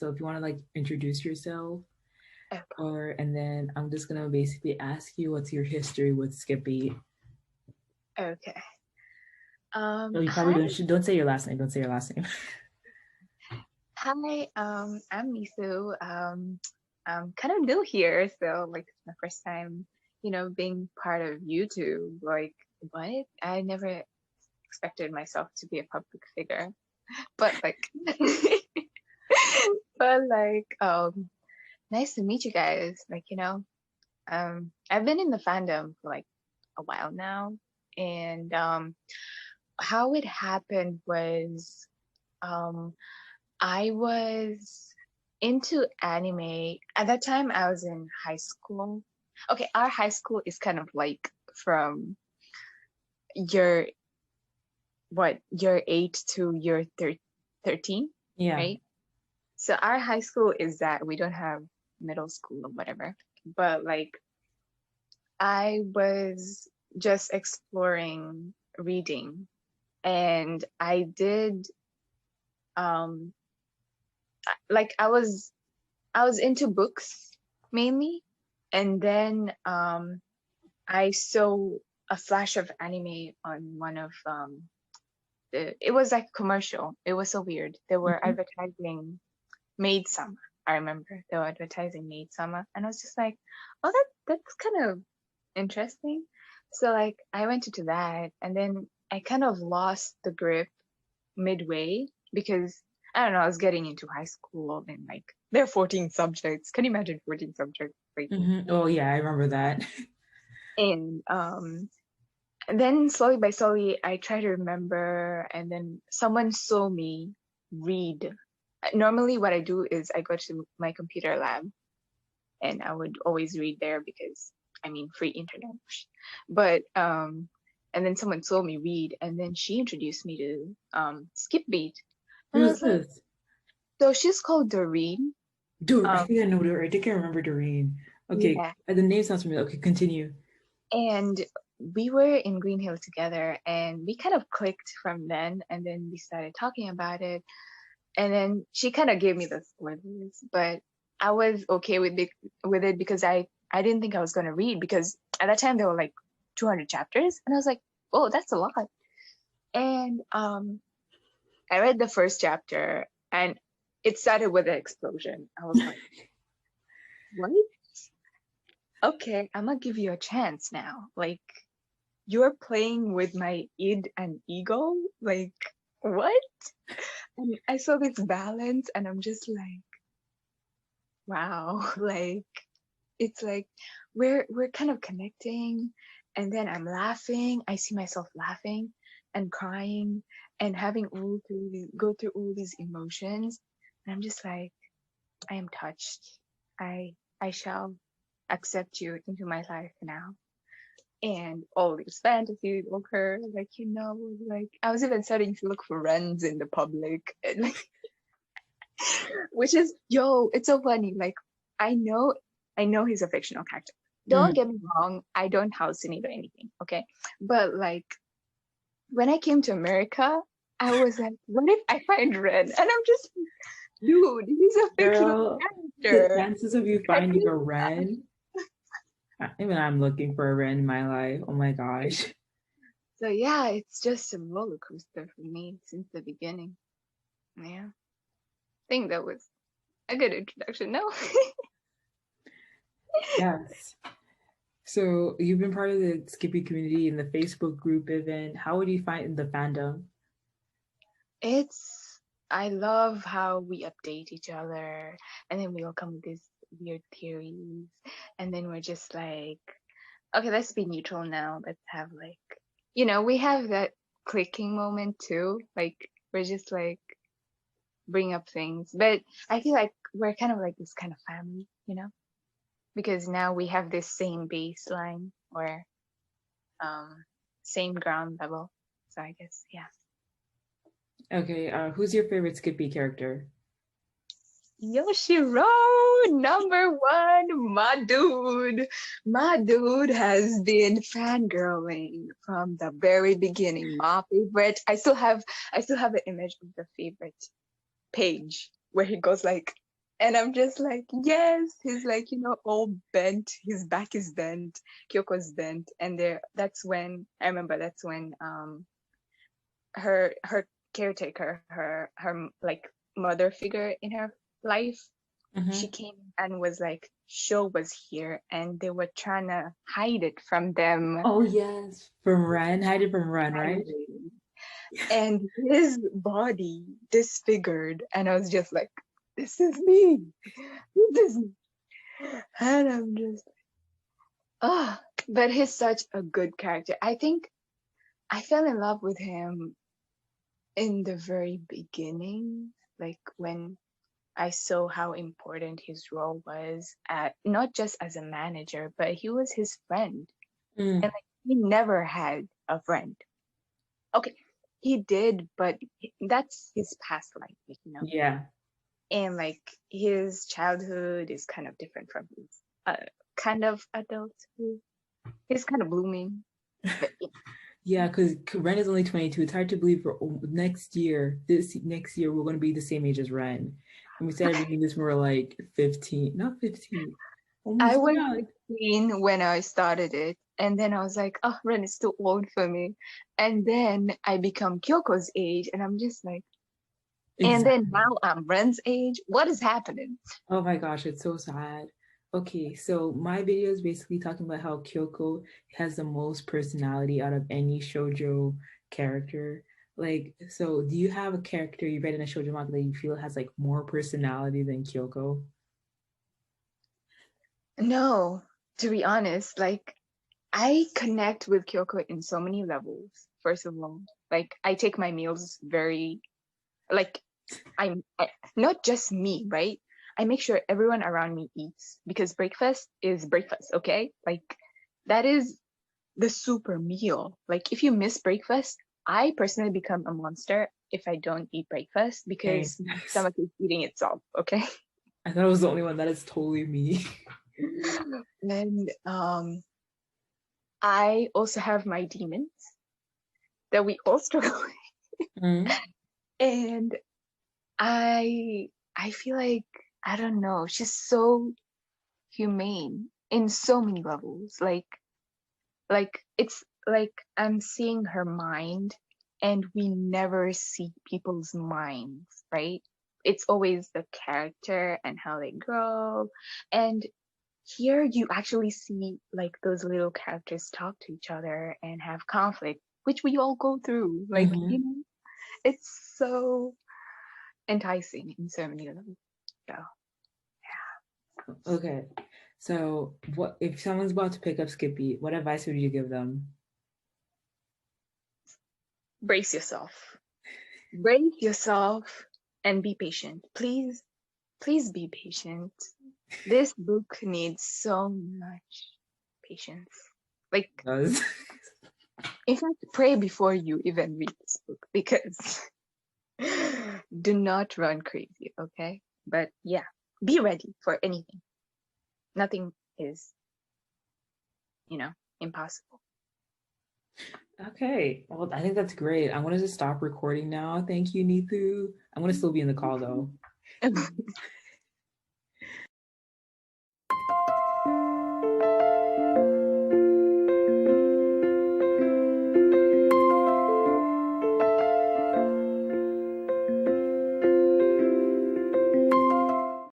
So if you want to like introduce yourself, Okay. and then I'm just gonna basically ask you what's your history with Skippy. Okay. Oh, you probably Hi. don't say your last name. Don't say your last name. Hi. I'm Neethu. I'm kind of new here, so like it's my first time, being part of YouTube. Like, what? I never expected myself to be a public figure, but like, nice to meet you guys. Like, I've been in the fandom for like a while now, and how it happened was, um, I was into anime. At that time, I was in high school. Okay, our high school is kind of like from your year 8 to year 13, Yeah. right? So our high school is that we don't have middle school or whatever. But like I was just exploring reading, and I did um like I was into books mainly, and then I saw a flash of anime on one of it was like commercial. It was so weird. They were Mhm. advertising Maid Summer. I remember they were advertising Maid Summer, and I was just like, oh, that's kind of interesting. So like I went into that, and then I kind of lost the grip midway because I don't know, I was getting into high school and like there are 14 subjects. Can you imagine 14 subjects? Crazy. Oh yeah, I remember that. And then slowly by slowly I try to remember, and then someone saw me read. Normally what I do is I go to my computer lab and I would always read there because I mean free internet. But and then someone saw me read, and then she introduced me to Skip Beat. And I Who's was like, this? so she's called Doreen. Dude, I Um, think I know her. I think I remember Doreen. Okay, yeah. the name sounds familiar. Okay, continue. And we were in Green Hill together, and we kind of clicked from then, and then we started talking about it. And then she kind of gave me the spoilers, but I was okay with it because I didn't think I was gonna read, because at that time there were like 200 chapters, and I was like, oh, that's a lot. And I read the first chapter, and it started with an explosion. I was like, what? Okay, I'm gonna give you a chance now. Like, you're playing with my id and ego? Like, what? And I saw this balance, and I'm just like, wow, like it's like we're kind of connecting, and then I'm laughing. I see myself laughing and crying and having go through all these emotions. And I'm just like, I am touched. I shall accept you into my life now. And all these fantasies occur, like, like I was even starting to look for friends in the public, and like, which is, yo, it's so funny. Like, I know, I know he's a fictional character. Don't Mm. get me wrong, I don't house need or anything, okay? But like, when I came to America, I was like, what if I find Ren? And I'm just, dude, he's a fictional Girl, the character. chances of you Can finding you a Ren, even I'm looking for a Ren in my life. Oh my gosh. So yeah, it's just a roller coaster for me since the beginning. Yeah, I think that was a good introduction. No. Yes. So you've been part of the Skippy community in the Facebook group event. How would you find the fandom? It's I love how we update each other, and then we all come with these weird theories, and then we're just like, okay, let's be neutral now. Let's have like, we have that clicking moment too. Like, we're just like bring up things, but I feel like we're kind of like this kind of family, because now we have this same baseline, or um same ground level. So I guess, yeah. Okay, who's your favorite Skippy character? Yoshiro, number one, my dude. My dude has been fangirling from the very beginning. My favorite. I still have an image of the favorite page where he goes like And I'm just like, yes. He's like, all bent. His back is bent. Kyoko's bent. And that's when I remember. That's when her caretaker, her like mother figure in her life, she Mm-hmm. came and was like, Sho was here, and they were trying to hide it from them. Oh yes, from Ren, hide it from Ren, right? Hiding. And his body disfigured, and I was just like, this is me. This is me. And I'm just ah, but he's such a good character. I think I fell in love with him in the very beginning, like when I saw how important his role was at not just as a manager, but he was his friend. And Mm, like he never had a friend. Okay, he did, but that's his past life. yeah. And like his childhood is kind of different from his kind of adulthood. He's kind of blooming, but Yeah, because Ren is only 22. It's hard to believe for next year, this next year, we're going to be the same age as Ren. And we started reading this when we were like 15, not 15, I almost, was yeah. 16 when I started it, and then I was like, oh, Ren is too old for me. And then I become Kyoko's age, and I'm just like, and then Exactly. now I'm Ren's age. What is happening? Oh my gosh, it's so sad. Okay, so my video is basically talking about how Kyoko has the most personality out of any shoujo character. Like, so do you have a character you read in a shoujo manga that you feel has like more personality than Kyoko? No, to be honest, like I connect with Kyoko in so many levels. First of all, like I take my meals very like not just me, right? I make sure everyone around me eats because breakfast is breakfast, okay? Like that is the super meal. Like if you miss breakfast, I personally become a monster if I don't eat breakfast Hey, because my stomach is eating itself, okay? I thought I was the only one. That is totally me. And I also have my demons that we all struggle with. Mm, And I feel like I don't know, she's so humane in so many levels. Like it's like I'm seeing her mind and we never see people's minds, right? It's always the character and how they grow. And here you actually see like those little characters talk to each other and have conflict, which we all go through. hmm It's so enticing in so many levels. So Okay. So what if someone's about to pick up Skippy, what advice would you give them? brace yourself. Brace yourself and be patient. Please be patient. This book needs so much patience. Like, Does in fact, pray before you even read this book because do not run crazy, okay? But yeah, be ready for anything. Nothing is, you know, impossible. Okay. Well, I think that's great. I'm gonna just stop recording now. Thank you, Neethu. I'm gonna still be in the call though.